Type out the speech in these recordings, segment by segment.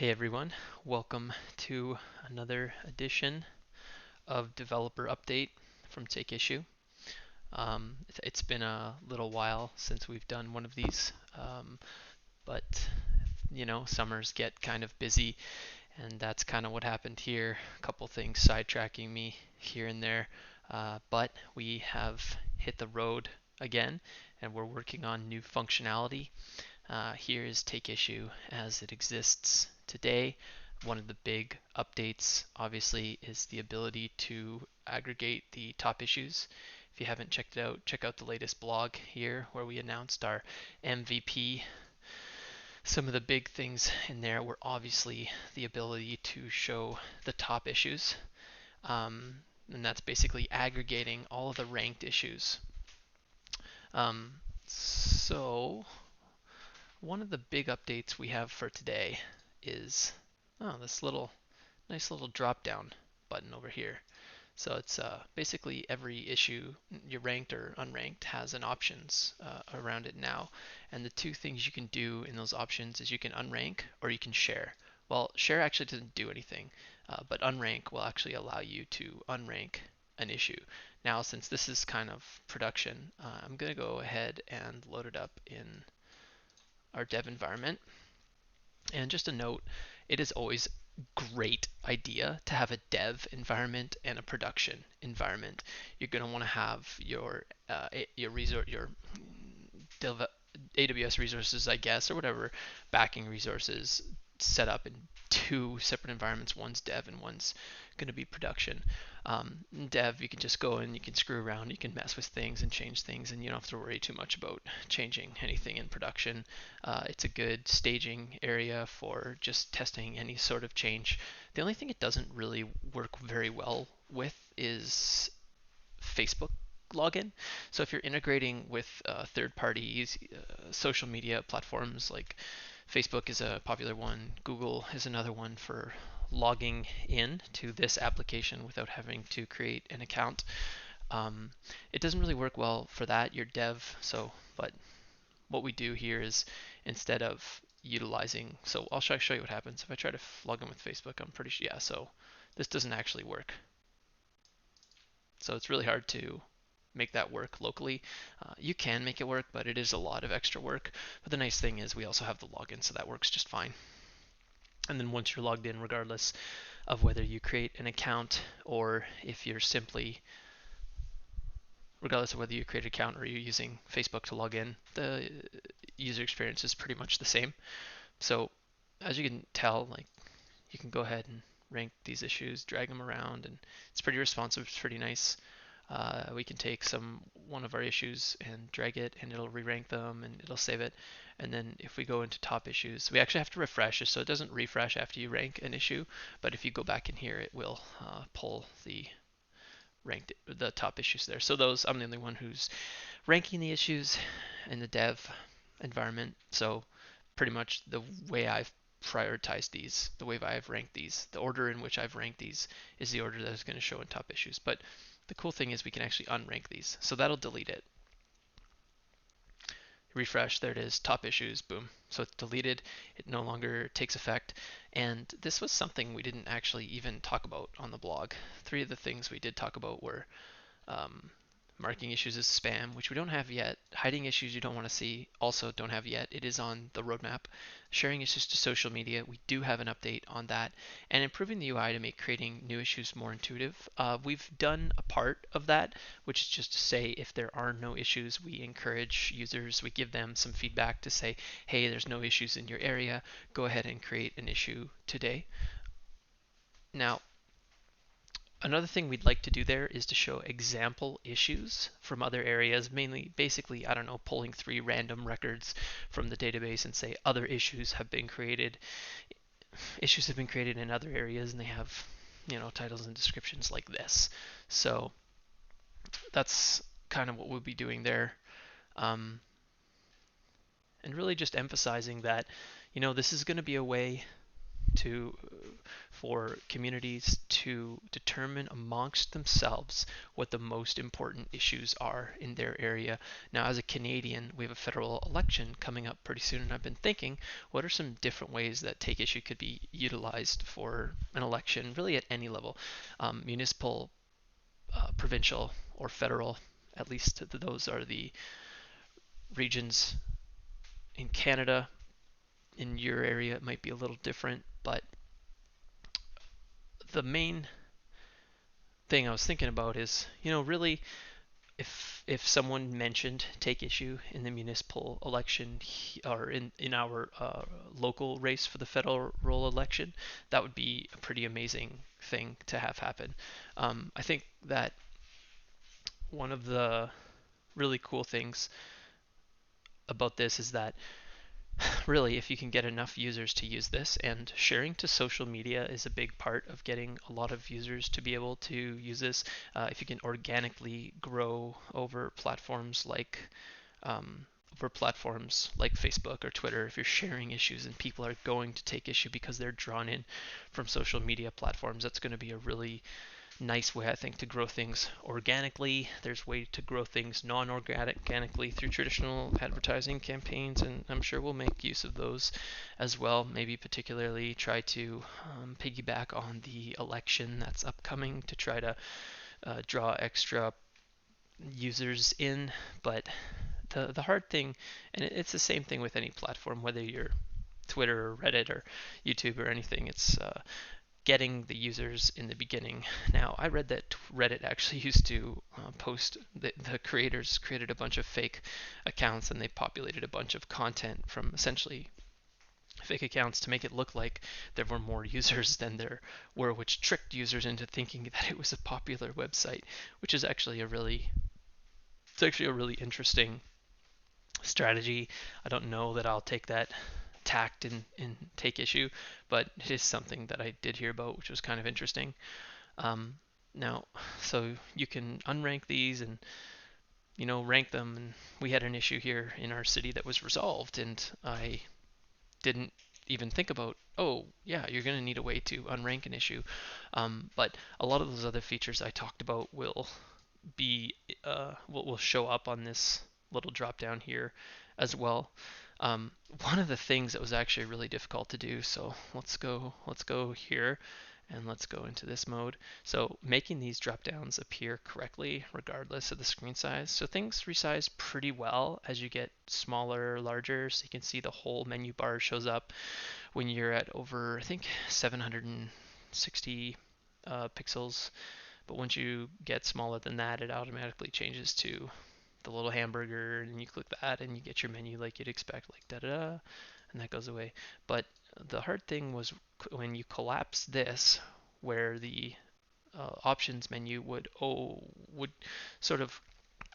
Hey everyone, welcome to another edition of Developer Update from Take Issue. It's been a little while since we've done one of these, but summers get kind of busy, and that's kind of what happened here. A couple things sidetracking me here and there, but we have hit the road again, and we're working on new functionality. Here is Take Issue as it exists today. One of the big updates, obviously, is the ability to aggregate the top issues. If you haven't checked it out, check out the latest blog here where we announced our MVP. Some of the big things in there were obviously the ability to show the top issues, and that's basically aggregating all of the ranked issues. So one of the big updates we have for today is this nice little drop down button over here. So it's basically every issue, you're ranked or unranked, has an options around it now. And the two things you can do in those options is you can unrank or you can share. Well, share actually doesn't do anything, but unrank will actually allow you to unrank an issue. Now, since this is kind of production, I'm going to go ahead and load it up in our dev environment. And just a note, it is always great idea to have a dev environment and a production environment. You're going to want to have your AWS resources, I guess, or whatever backing resources set up in two separate environments. One's dev and one's going to be production. Dev, you can just go and you can screw around, you can mess with things and change things, and you don't have to worry too much about changing anything in production. It's a good staging area for just testing any sort of change. The only thing it doesn't really work very well with is Facebook login. So if you're integrating with third parties, social media platforms like Facebook is a popular one, Google is another one for logging in to this application without having to create an account. It doesn't really work well for that, your dev. But what we do here is instead of utilizing, so I'll show you what happens if I try to log in with Facebook. I'm pretty sure, yeah, so this doesn't actually work. So it's really hard to make that work locally. You can make it work, but it is a lot of extra work. But the nice thing is we also have the login, so that works just fine. And then once you're logged in, regardless of whether you create an account or if you're simply, regardless of whether you create an account or you're using Facebook to log in, the user experience is pretty much the same. So as you can tell, like, you can go ahead and rank these issues, drag them around, and it's pretty responsive, it's pretty nice. We can take one of our issues and drag it, and it'll re-rank them, and it'll save it. And then if we go into top issues, we actually have to refresh it, so it doesn't refresh after you rank an issue. But if you go back in here, it will pull the top issues there. So those, I'm the only one who's ranking the issues in the dev environment. So pretty much the way I've prioritized these, the way I've ranked these, the order in which I've ranked these is the order that is going to show in top issues. But the cool thing is we can actually unrank these. So that'll delete it. Refresh, there it is, top issues, boom. So it's deleted, it no longer takes effect. And this was something we didn't actually even talk about on the blog. Three of the things we did talk about were marking issues as spam, which we don't have yet. Hiding issues you don't want to see, also don't have yet. It is on the roadmap. Sharing issues to social media, we do have an update on that. And improving the UI to make creating new issues more intuitive. We've done a part of that, which is just to say if there are no issues, we encourage users, we give them some feedback to say, hey, there's no issues in your area, go ahead and create an issue today. Now, another thing we'd like to do there is to show example issues from other areas, mainly, basically, I don't know, pulling 3 random records from the database and say other issues have been created. Issues have been created in other areas and they have, titles and descriptions like this. So that's kind of what we'll be doing there. And really just emphasizing that, this is going to be a way to for communities to determine amongst themselves what the most important issues are in their area. Now, as a Canadian, we have a federal election coming up pretty soon, and I've been thinking, what are some different ways that take issue could be utilized for an election, really at any level, municipal, provincial, or federal. At least those are the regions in Canada. In your area, it might be a little different, but the main thing I was thinking about is, really, if someone mentioned take issue in the municipal election or in our local race for the federal election, that would be a pretty amazing thing to have happen. I think that one of the really cool things about this is that really, if you can get enough users to use this, and sharing to social media is a big part of getting a lot of users to be able to use this. If you can organically grow over platforms like Facebook or Twitter, if you're sharing issues and people are going to take issue because they're drawn in from social media platforms, that's going to be a really nice way, I think, to grow things organically. There's way to grow things non-organically through traditional advertising campaigns, and I'm sure we'll make use of those as well. Maybe particularly try to piggyback on the election that's upcoming to try to draw extra users in. But the hard thing, and it's the same thing with any platform, whether you're Twitter or Reddit or YouTube or anything, it's getting the users in the beginning. Now, I read that Reddit actually used to post, the creators created a bunch of fake accounts and they populated a bunch of content from essentially fake accounts to make it look like there were more users than there were, which tricked users into thinking that it was a popular website, which is actually a really interesting strategy. I don't know that I'll take that tact and take issue, but it is something that I did hear about, which was kind of interesting. Um, Now, so you can unrank these and rank them. And we had an issue here in our city that was resolved, and I didn't even think about, oh yeah, you're going to need a way to unrank an issue. But a lot of those other features I talked about be will show up on this little drop down here as well. Um, One of the things that was actually really difficult to do, so let's go here and let's go into this mode. So making these drop downs appear correctly regardless of the screen size. So things resize pretty well as you get smaller, larger, so you can see the whole menu bar shows up when you're at over, I think, 760 pixels. But once you get smaller than that, it automatically changes to the little hamburger, and you click that, and you get your menu like you'd expect, like da da da, and that goes away. But the hard thing was when you collapse this, where the options menu would sort of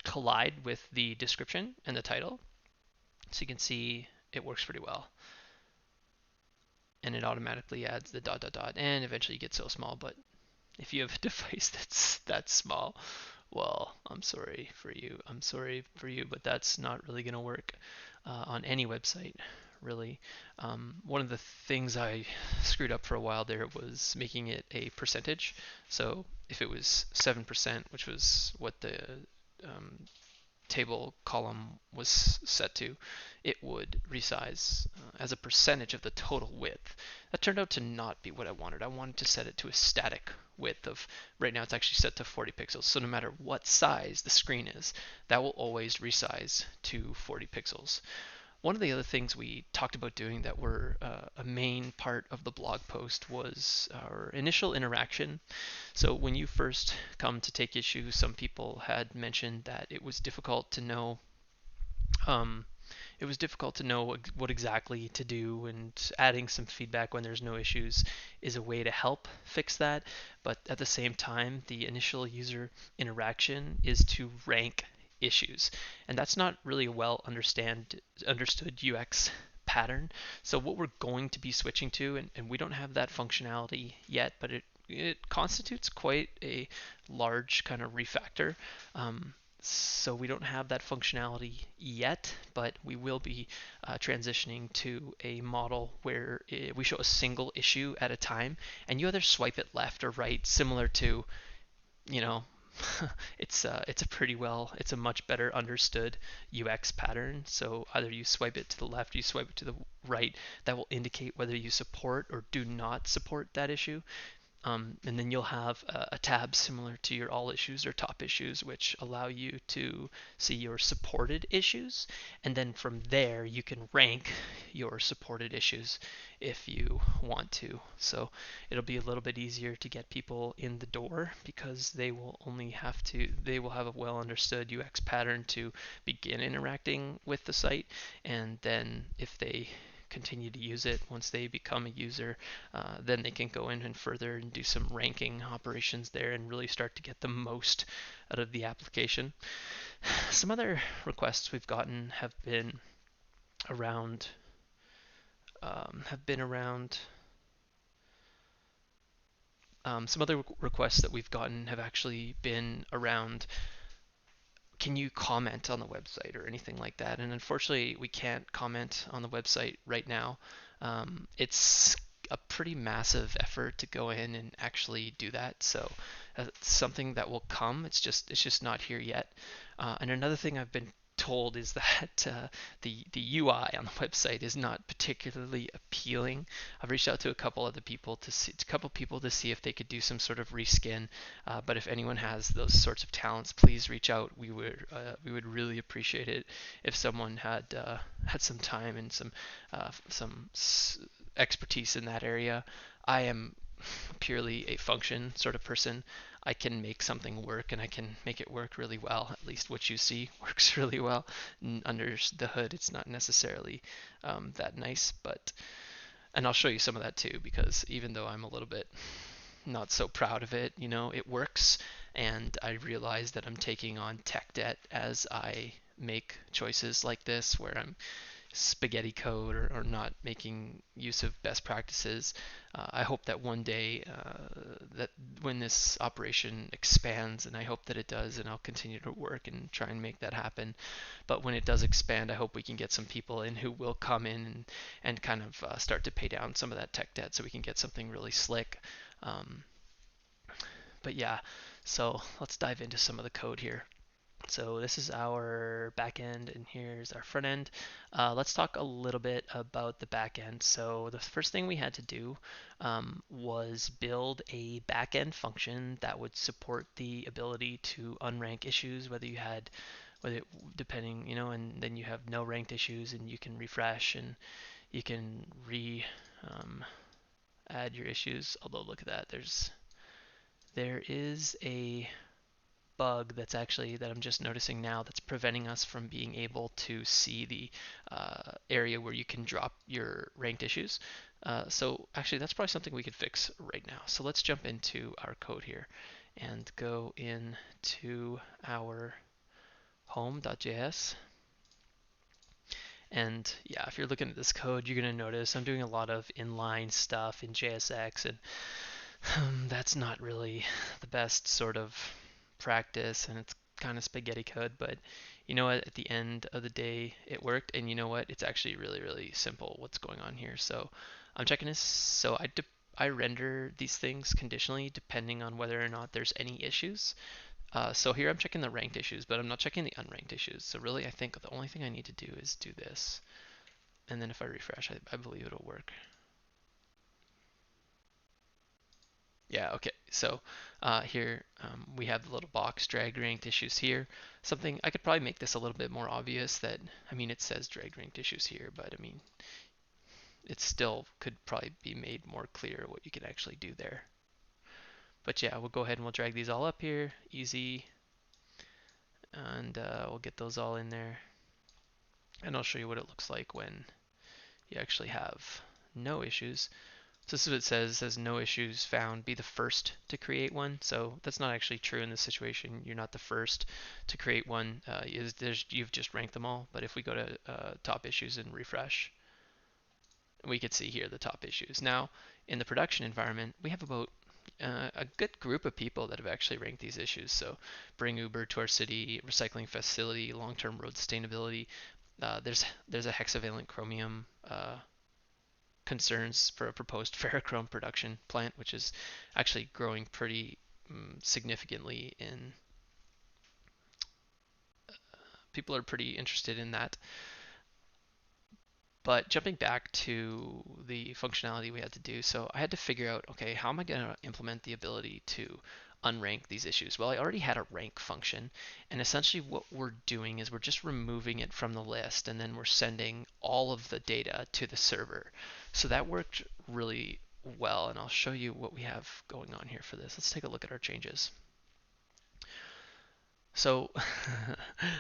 collide with the description and the title. So you can see it works pretty well, and it automatically adds the dot dot dot, and eventually you get so small. But if you have a device that's that small, well, I'm sorry for you. I'm sorry for you, but that's not really going to work on any website, really. One of the things I screwed up for a while there was making it a percentage. So if it was 7%, which was what the um, table column was set to, it would resize as a percentage of the total width. That turned out to not be what I wanted. I wanted to set it to a static width of, right now it's actually set to 40 pixels. So no matter what size the screen is, that will always resize to 40 pixels. One of the other things we talked about doing that were a main part of the blog post was our initial interaction. So when you first come to take issue, some people had mentioned that it was difficult to know um, what exactly to do, and adding some feedback when there's no issues is a way to help fix that. But at the same time, the initial user interaction is to rank issues, and that's not really a understood UX pattern. So what we're going to be switching to, and we don't have that functionality yet, but it constitutes quite a large kind of refactor. So we don't have that functionality yet, but we will be transitioning to a model where we show a single issue at a time, and you either swipe it left or right, similar to, you know, it's a much better understood UX pattern. So either you swipe it to the left, you swipe it to the right. That will indicate whether you support or do not support that issue. And then you'll have a tab similar to your all issues or top issues, which allow you to see your supported issues. And then from there, you can rank your supported issues if you want to. So it'll be a little bit easier to get people in the door because they will have a well understood UX pattern to begin interacting with the site. And then if they continue to use it once they become a user, then they can go in and further and do some ranking operations there and really start to get the most out of the application. Some other requests we've gotten around have been around some other requests that we've gotten have actually been around, can you comment on the website or anything like that? And unfortunately, we can't comment on the website right now. It's a pretty massive effort to go in and actually do that. So it's something that will come. It's just not here yet. And another thing I've been told is that the UI on the website is not particularly appealing. I've reached out to a couple people to see if they could do some sort of reskin. But if anyone has those sorts of talents, please reach out. We would really appreciate it if someone had some time and some expertise in that area. I am purely a function sort of person. I can make something work and I can make it work really well. At least what you see works really well. Under the hood, it's not necessarily that nice, and I'll show you some of that too, because even though I'm a little bit not so proud of it, it works, and I realize that I'm taking on tech debt as I make choices like this where I'm spaghetti code or not making use of best practices. I hope that one day that when this operation expands, and I hope that it does, and I'll continue to work and try and make that happen. But when it does expand, I hope we can get some people in who will come in and kind of start to pay down some of that tech debt so we can get something really slick. But yeah, so let's dive into some of the code here. So this is our back end, and here's our front end. Let's talk a little bit about the back end. So the first thing we had to do was build a back end function that would support the ability to unrank issues, whether depending, and then you have no ranked issues, and you can refresh and you can add your issues. Although look at that, there is a bug that I'm just noticing now that's preventing us from being able to see the area where you can drop your ranked issues. So actually that's probably something we could fix right now. So let's jump into our code here and go into our home.js. And yeah, if you're looking at this code, you're going to notice I'm doing a lot of inline stuff in JSX, and that's not really the best sort of practice, and it's kind of spaghetti code, but you know what, at the end of the day it worked, and you know what, it's actually really, really simple what's going on here. So I'm checking this. So I render these things conditionally depending on whether or not there's any issues. So here I'm checking the ranked issues, but I'm not checking the unranked issues. So really I think the only thing I need to do is do this, and then if I refresh, I believe it'll work. Yeah, okay. So here we have the little box, drag ranked issues here. Something, I could probably make this a little bit more obvious that, I mean, it says drag ranked issues here, but I mean, it still could probably be made more clear what you can actually do there. But yeah, we'll go ahead and we'll drag these all up here, easy, and we'll get those all in there. And I'll show you what it looks like when you actually have no issues. So this is what it says. It says no issues found. Be the first to create one. So that's not actually true in this situation. You're not the first to create one. You've just ranked them all. But if we go to top issues and refresh, we could see here the top issues. Now in the production environment, we have about a good group of people that have actually ranked these issues. So bring Uber to our city, recycling facility, long-term road sustainability. There's a hexavalent chromium concerns for a proposed ferrochrome production plant, which is actually growing pretty significantly in. People are pretty interested in that. But jumping back to the functionality we had to do, so I had to figure out, okay, how am I going to implement the ability to unrank these issues? Well, I already had a rank function, and essentially what we're doing is we're just removing it from the list, and then we're sending all of the data to the server. So that worked really well, and I'll show you what we have going on here for this. Let's take a look at our changes. So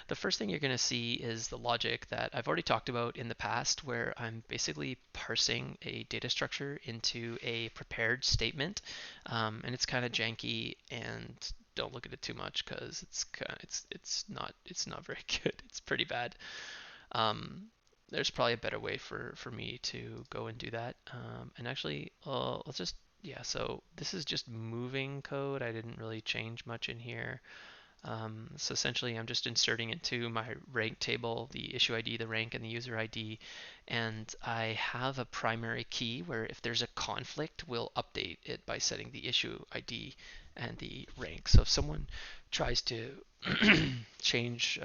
the first thing you're going to see is the logic that I've already talked about in the past, where I'm basically parsing a data structure into a prepared statement, and it's kind of janky. And don't look at it too much because it's not very good. It's pretty bad. Um, there's probably a better way for me to go and do that. And actually, let's just yeah. So this is just moving code. I didn't really change much in here. So essentially, I'm just inserting into my rank table the issue ID, the rank, and the user ID. And I have a primary key where if there's a conflict, we'll update it by setting the issue ID and the rank. So if someone tries to change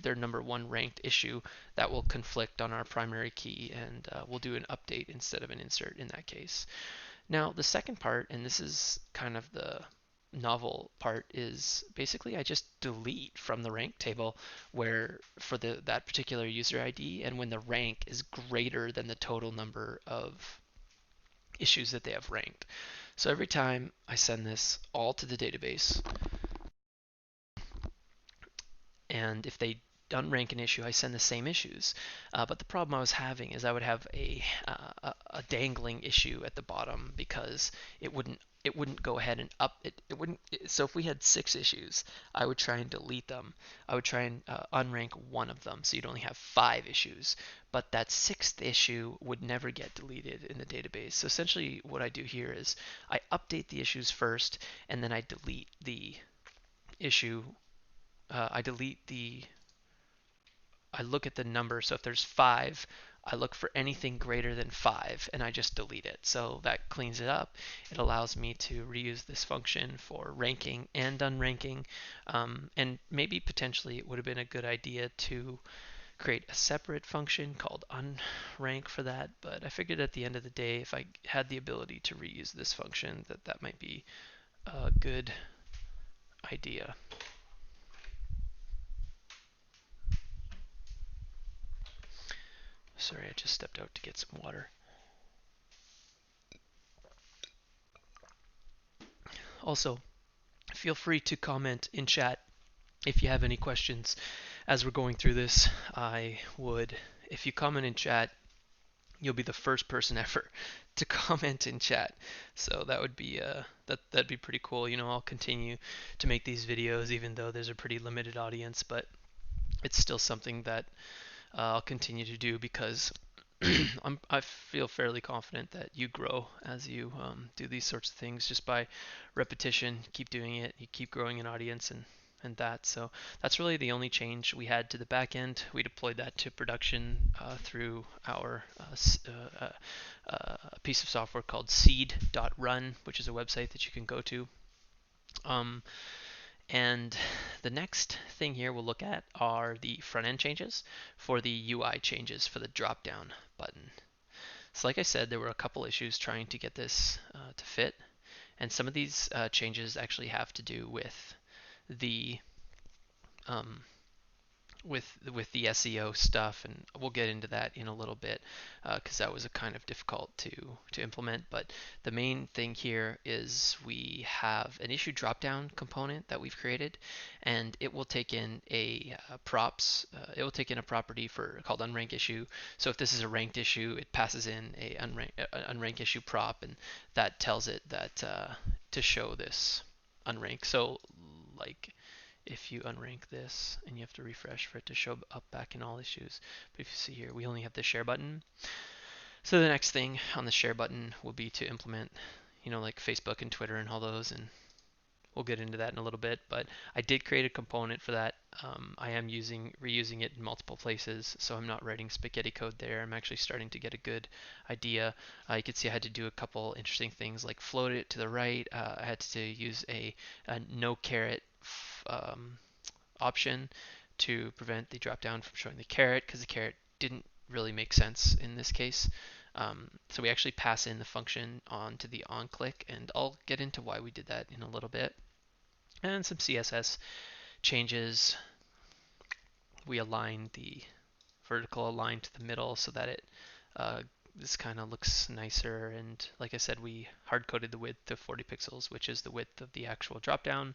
their number one ranked issue, that will conflict on our primary key, and we'll do an update instead of an insert in that case. Now, the second part, and this is kind of the novel part, is basically I just delete from the rank table where for that particular user ID, and when the rank is greater than the total number of issues that they have ranked. So every time I send this all to the database, and if they unrank an issue, I send the same issues. But the problem I was having is I would have a dangling issue at the bottom because it wouldn't go ahead and up it wouldn't. So if we had 6 issues, I would try and delete them. I would try and unrank one of them, so you'd only have 5 issues. But that 6th issue would never get deleted in the database. So essentially, what I do here is I update the issues first, and then I delete the issue. I delete the I look at the number. So if there's 5, I look for anything greater than 5 and I just delete it. So that cleans it up. It allows me to reuse this function for ranking and unranking. And maybe potentially it would have been a good idea to create a separate function called unrank for that. But I figured at the end of the day, if I had the ability to reuse this function, that might be a good idea. Sorry, I just stepped out to get some water. Also, feel free to comment in chat if you have any questions as we're going through this. If you comment in chat, you'll be the first person ever to comment in chat. So that would be that'd be pretty cool. I'll continue to make these videos even though there's a pretty limited audience, but it's still something that I'll continue to do because I feel fairly confident that you grow as you do these sorts of things just by repetition. Keep doing it, you keep growing an audience, and that. So that's really the only change we had to the back end. We deployed that to production through our piece of software called seed.run, which is a website that you can go to. And the next thing here we'll look at are the front end changes for the UI changes for the drop down button. So like I said, there were a couple issues trying to get this to fit, and some of these changes actually have to do with the um, with the SEO stuff, and we'll get into that in a little bit because that was a kind of difficult to implement. But the main thing here is we have an issue dropdown component that we've created, and it will take in a props. It will take in a property called unrank issue. So if this is a ranked issue, it passes in a unrank issue prop, and that tells it that to show this unrank. So like if you unrank this, and you have to refresh for it to show up back in all issues. But if you see here, we only have the share button. So the next thing on the share button will be to implement like Facebook and Twitter and all those, and we'll get into that in a little bit. But I did create a component for that. I am reusing it in multiple places, so I'm not writing spaghetti code there. I'm actually starting to get a good idea. You can see I had to do a couple interesting things like float it to the right. I had to use a no caret option to prevent the drop down from showing the caret, because the caret didn't really make sense in this case. So we actually pass in the function onto the on click, and I'll get into why we did that in a little bit. And some CSS changes. We align the vertical align to the middle so that it this kind of looks nicer. And like I said, we hard coded the width to 40 pixels, which is the width of the actual dropdown.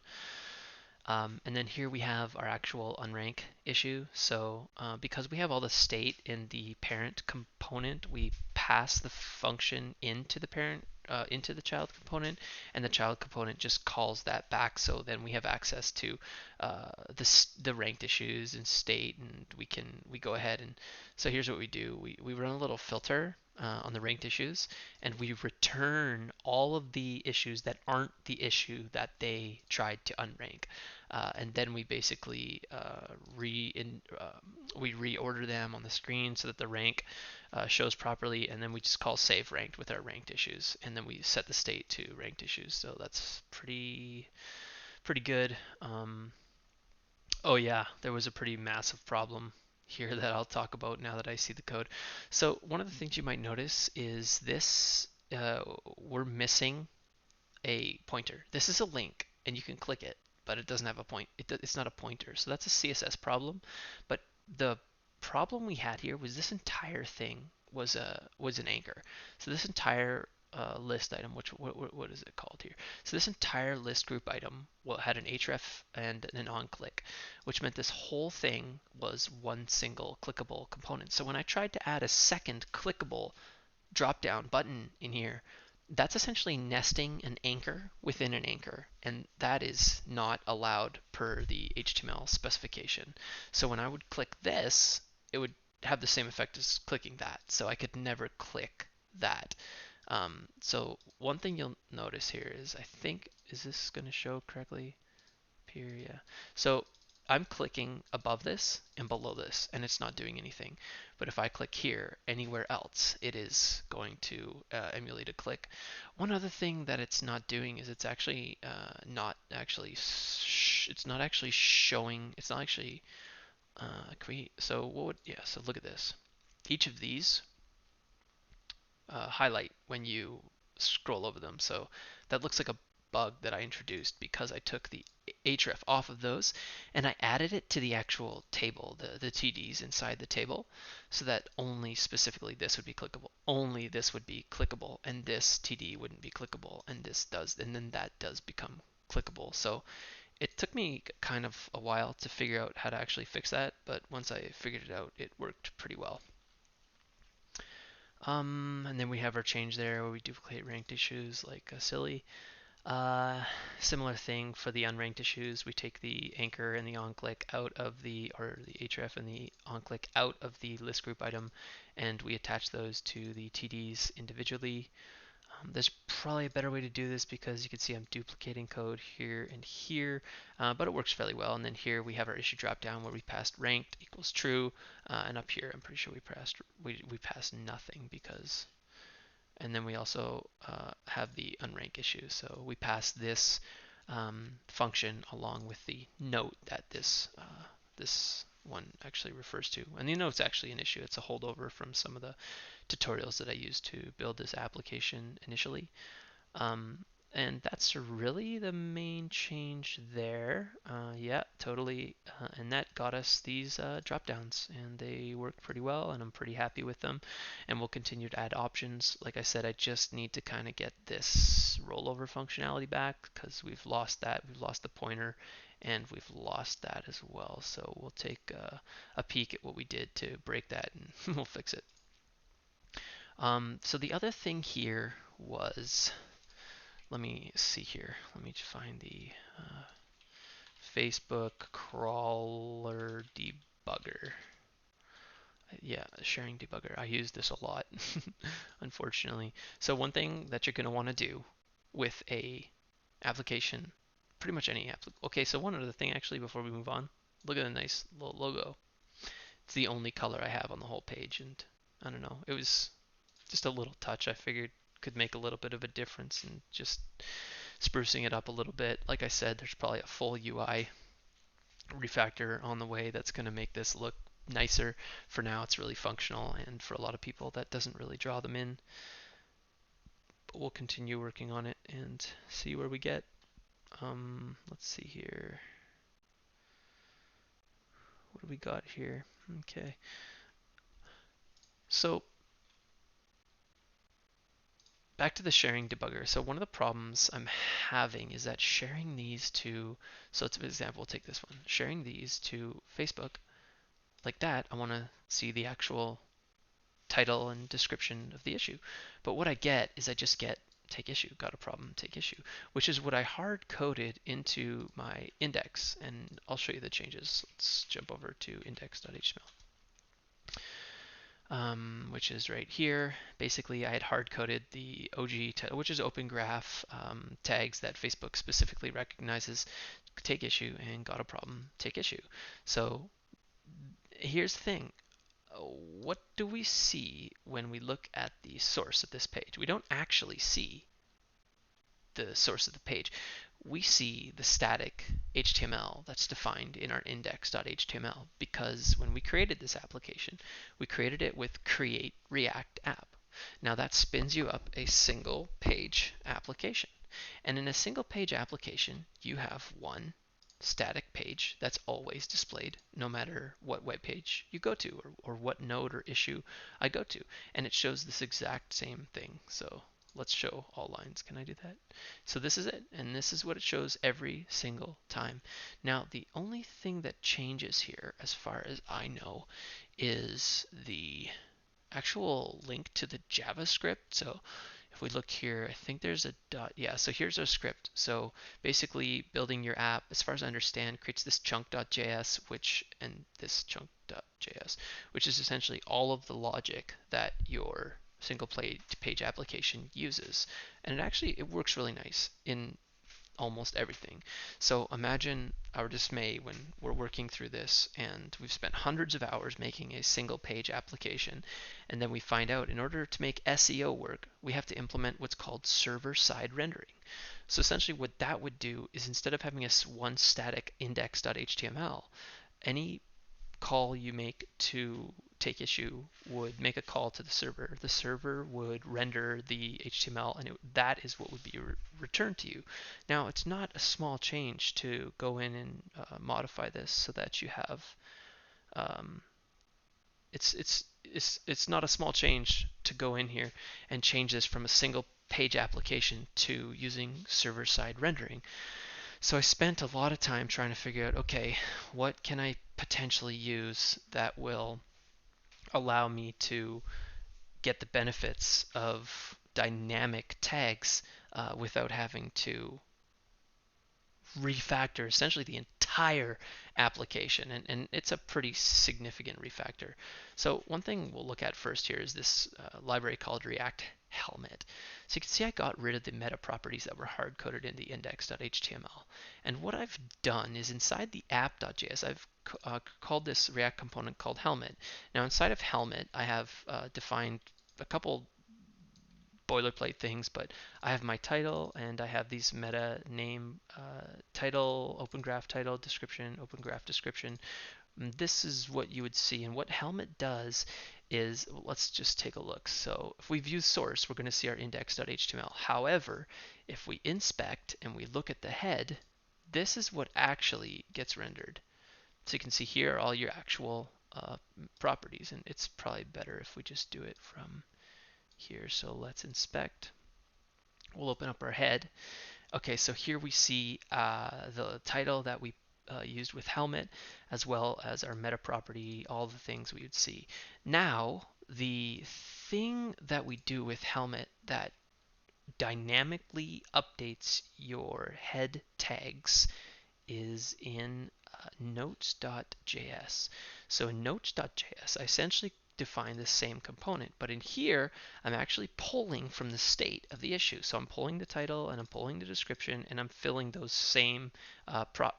And then here we have our actual unrank issue. So because we have all the state in the parent component, we pass the function into the parent, into the child component, and the child component just calls that back. So then we have access to the ranked issues and state, and we go ahead and so here's what we do. We run a little filter on the ranked issues, and we return all of the issues that aren't the issue that they tried to unrank. And then we basically we reorder them on the screen so that the rank shows properly, and then we just call save ranked with our ranked issues, and then we set the state to ranked issues. So that's pretty good. Oh yeah, there was a pretty massive problem here that I'll talk about now that I see the code. So one of the things you might notice is this we're missing a pointer. This is a link, and you can click it, but it doesn't have a point. It's not a pointer, so that's a CSS problem. But the problem we had here was this entire thing was an anchor. So this entire list item, which what is it called here? So this entire list group item had an href and an on click, which meant this whole thing was one single clickable component. So when I tried to add a second clickable drop down button in here, that's essentially nesting an anchor within an anchor, and that is not allowed per the HTML specification. So when I would click this, it would have the same effect as clicking that, so I could never click that. So one thing you'll notice here is, I think, is this going to show correctly? Here, yeah. So I'm clicking above this and below this, and it's not doing anything. But if I click here, anywhere else, it is going to emulate a click. One other thing that it's not doing is it's actually not actually it's not actually showing. It's not actually so what would, yeah. So look at this. Each of these highlight when you scroll over them. So that looks like a bug that I introduced because I took the href off of those and I added it to the actual table, the TDs inside the table, so that only specifically this would be clickable. Only this would be clickable, and this TD wouldn't be clickable, and this does, and then that does become clickable. So it took me kind of a while to figure out how to actually fix that, but once I figured it out, it worked pretty well. And then we have our change there where we duplicate ranked issues like silly. Uh, Similar thing for the unranked issues. We take the anchor and the onClick out of or the href and the onClick out of the list group item, and we attach those to the TDs individually. There's probably a better way to do this because you can see I'm duplicating code here and here, but it works fairly well. And then here we have our issue dropdown where we passed ranked equals true, and up here I'm pretty sure we passed nothing because. And then we also have the unrank issue. So we pass this function along with the note that this one actually refers to. And the note's actually an issue. It's a holdover from some of the tutorials that I used to build this application initially. And that's really the main change there. Yeah, totally. And that got us these drop downs, and they work pretty well, and I'm pretty happy with them. And we'll continue to add options. Like I said, I just need to kind of get this rollover functionality back because we've lost that. We've lost the pointer, and we've lost that as well. So we'll take a peek at what we did to break that, and we'll fix it. So the other thing here was, let me see here. Let me find the Facebook crawler debugger. Yeah, sharing debugger. I use this a lot, unfortunately. So one thing that you're going to want to do with a application, pretty much any app. Okay, so one other thing actually before we move on, look at the nice little logo. It's the only color I have on the whole page, and I don't know, it was just a little touch I figured could make a little bit of a difference, and just sprucing it up a little bit. Like I said, there's probably a full UI refactor on the way that's going to make this look nicer. For now, it's really functional, and for a lot of people, that doesn't really draw them in. But we'll continue working on it and see where we get. Let's see here. What do we got here? Okay. So back to the sharing debugger. So one of the problems I'm having is that sharing these to, so let's, for example, take this one. Sharing these to Facebook like that, I want to see the actual title and description of the issue. But what I get is I just get take issue, got a problem, take issue, which is what I hard coded into my index. And I'll show you the changes. Let's jump over to index.html. Which is right here. Basically, I had hard-coded the OG title, which is Open Graph tags that Facebook specifically recognizes. Take issue and got a problem. Take issue. So here's the thing. What do we see when we look at the source of this page? We don't actually see the source of the page. We see the static HTML that's defined in our index.html, because when we created this application, we created it with create React app. Now that spins you up a single page application. And in a single page application, you have one static page that's always displayed no matter what web page you go to, or what node or issue I go to. And it shows this exact same thing. So let's show all lines. Can I do that? So this is it, and this is what it shows every single time. Now the only thing that changes here, as far as I know, is the actual link to the JavaScript. So if we look here, I think there's a dot. Yeah, so here's our script. So basically building your app, as far as I understand, creates this chunk.js, and this chunk.js, which is essentially all of the logic that your single page application uses. And it works really nice in almost everything. So imagine our dismay when we're working through this and we've spent hundreds of hours making a single page application, and then we find out in order to make SEO work, we have to implement what's called server-side rendering. So essentially what that would do is, instead of having a one static index.html, any call you make to take issue would make a call to the server. The server would render the HTML, and that is what would be returned to you. Now, it's not a small change to go in and modify this so that you have. Um, it's not a small change to go in here and change this from a single page application to using server-side rendering. So I spent a lot of time trying to figure out, okay, what can I potentially use that will allow me to get the benefits of dynamic tags without having to refactor essentially the entire application, and it's a pretty significant refactor. So one thing we'll look at first here is this library called React Helmet. So you can see I got rid of the meta properties that were hard-coded in the index.html. And what I've done is, inside the app.js, I've called this React component called Helmet. Now inside of Helmet, I have defined a couple boilerplate things, but I have my title, and I have these meta name, title, open graph title, description, open graph description. And this is what you would see, and what Helmet does is, let's just take a look. So if we view source, we're going to see our index.html. However, if we inspect and we look at the head, this is what actually gets rendered. So you can see here all your actual properties, and it's probably better if we just do it from here. So let's inspect. We'll open up our head. Okay, so here we see the title that we used with Helmet, as well as our meta property, all the things we would see. Now, the thing that we do with Helmet that dynamically updates your head tags is in notes.js. So in notes.js, I essentially define the same component. But in here, I'm actually pulling from the state of the issue. So I'm pulling the title and I'm pulling the description and I'm filling those same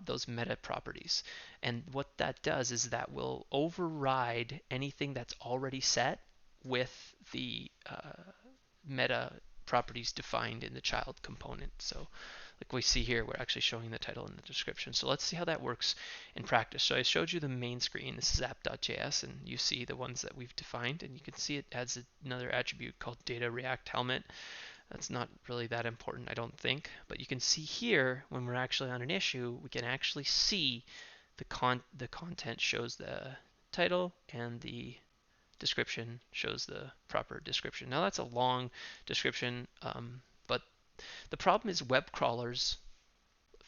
those meta properties. And what that does is that will override anything that's already set with the meta properties defined in the child component. So like we see here, we're actually showing the title and the description. So let's see how that works in practice. So I showed you the main screen. This is app.js, and you see the ones that we've defined, and you can see it adds another attribute called data react helmet. That's not really that important, I don't think, but you can see here when we're actually on an issue, we can actually see the content shows the title and the description shows the proper description. Now that's a long description, but the problem is web crawlers,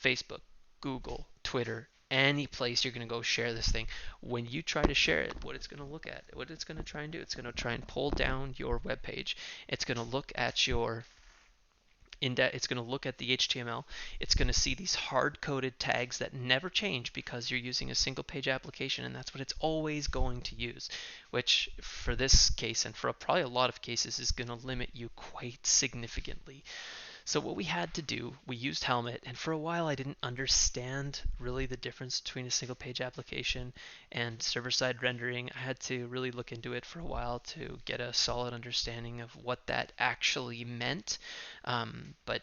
Facebook, Google, Twitter, any place you're going to go share this thing. When you try to share it, what it's going to look at, what it's going to try and do, it's going to try and pull down your web page. It's going to look at your index, it's going to look at the HTML. It's going to see these hard-coded tags that never change because you're using a single page application, and that's what it's always going to use, which for this case and for probably a lot of cases is going to limit you quite significantly. So what we had to do, we used Helmet, and for a while I didn't understand really the difference between a single page application and server-side rendering. I had to really look into it for a while to get a solid understanding of what that actually meant. But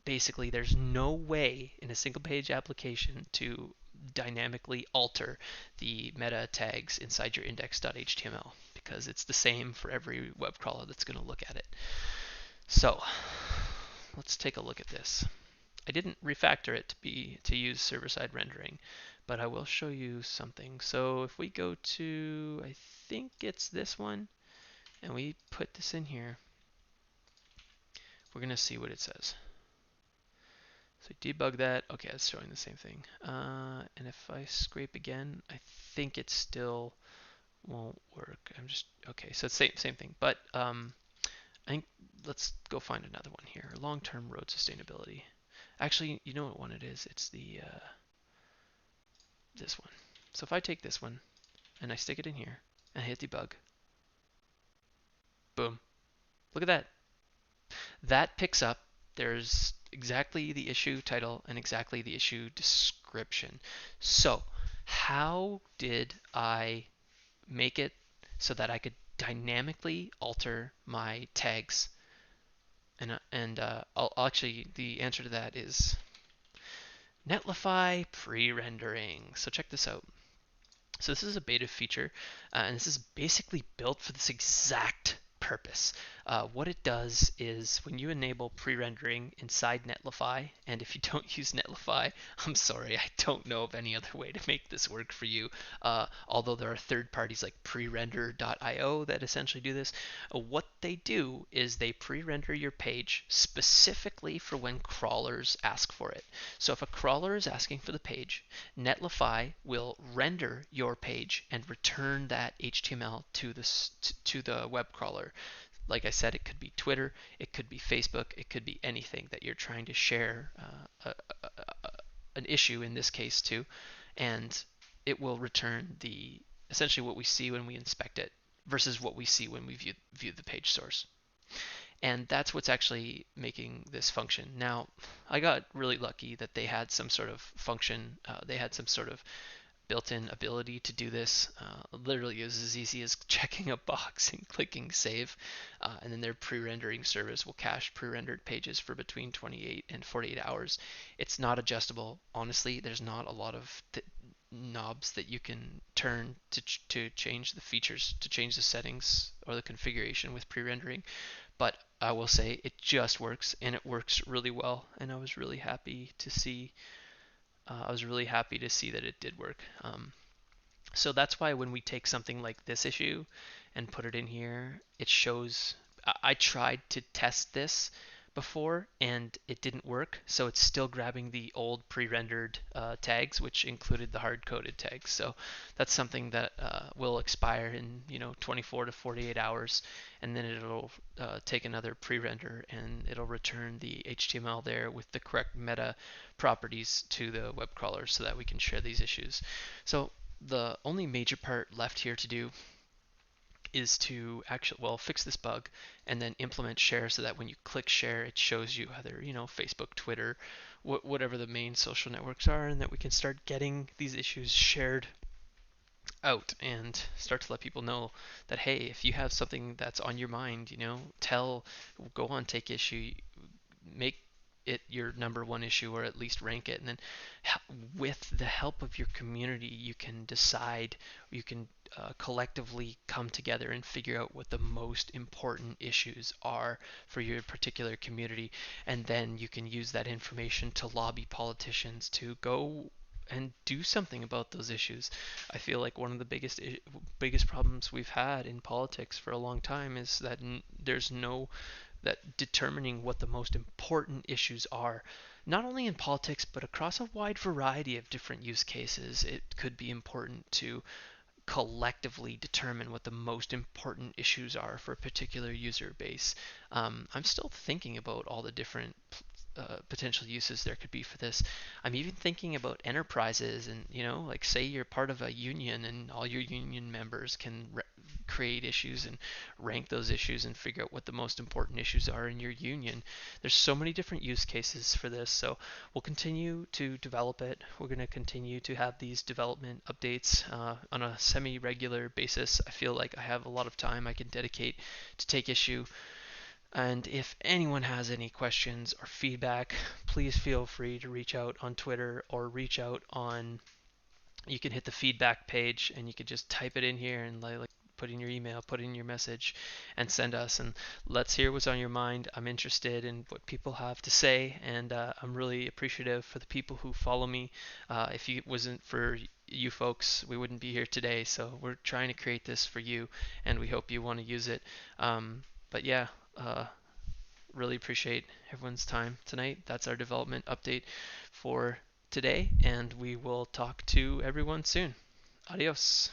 basically there's no way in a single page application to dynamically alter the meta tags inside your index.html because it's the same for every web crawler that's going to look at it. So let's take a look at this. I didn't refactor it to use server-side rendering, but I will show you something. So if we go to, I think it's this one, and we put this in here, we're going to see what it says. So debug that. Okay, it's showing the same thing. And if I scrape again, I think it still won't work. Okay, so it's same thing. But I think let's go find another one here. Long-term road sustainability. Actually, you know what one it is? It's the this one. So if I take this one and I stick it in here and I hit debug, boom. Look at that. That picks up. There's exactly the issue title and exactly the issue description. So how did I make it so that I could dynamically alter my tags? And I'll actually, the answer to that is Netlify pre-rendering. So check this out. So this is a beta feature, and this is basically built for this exact purpose. What it does is when you enable pre-rendering inside Netlify, and if you don't use Netlify, I'm sorry, I don't know of any other way to make this work for you, although there are third parties like prerender.io that essentially do this. What they do is they pre-render your page specifically for when crawlers ask for it. So if a crawler is asking for the page, Netlify will render your page and return that HTML to the web crawler. Like I said, it could be Twitter, it could be Facebook, it could be anything that you're trying to share an issue in this case to, and it will return essentially what we see when we inspect it versus what we see when we view the page source. And that's what's actually making this function. Now, I got really lucky that they had some sort of function, they had some sort of built-in ability to do this. Literally is as easy as checking a box and clicking save, and then their pre-rendering service will cache pre-rendered pages for between 28 and 48 hours. It's not adjustable. Honestly, there's not a lot of knobs that you can turn to change the features, to change the settings or the configuration with pre-rendering. But I will say it just works, and it works really well, and I was really happy to see that it did work. So that's why when we take something like this issue and put it in here, it shows. I tried to test this before and it didn't work, so it's still grabbing the old pre-rendered tags, which included the hard-coded tags. So that's something that will expire in 24 to 48 hours, and then it'll take another pre-render and it'll return the HTML there with the correct meta properties to the web crawler so that we can share these issues. So the only major part left here to do is to actually, well, fix this bug and then implement share so that when you click share, it shows you either, Facebook, Twitter, whatever the main social networks are, and that we can start getting these issues shared out and start to let people know that, hey, if you have something that's on your mind, go on, take issue, make it your number one issue, or at least rank it. And then with the help of your community, you can decide, you can collectively come together and figure out what the most important issues are for your particular community. And then you can use that information to lobby politicians to go and do something about those issues. I feel like one of the biggest problems we've had in politics for a long time is that there's no that determining what the most important issues are, not only in politics but across a wide variety of different use cases. It could be important to collectively determine what the most important issues are for a particular user base. I'm still thinking about all the different potential uses there could be for this. I'm even thinking about enterprises, and like, say you're part of a union and all your union members can create issues and rank those issues and figure out what the most important issues are in your union. There's so many different use cases for this, so we'll continue to develop it. We're going to continue to have these development updates on a semi-regular basis. I feel like I have a lot of time I can dedicate to take issue, and if anyone has any questions or feedback, please feel free to reach out on Twitter or reach out on, you can hit the feedback page and you can just type it in here and like put in your email, put in your message, and send us, and let's hear what's on your mind. I'm interested in what people have to say, and I'm really appreciative for the people who follow me. If it wasn't for you folks, we wouldn't be here today. So we're trying to create this for you, and we hope you want to use it. But yeah, uh, really appreciate everyone's time tonight. That's our development update for today, and we will talk to everyone soon. Adios.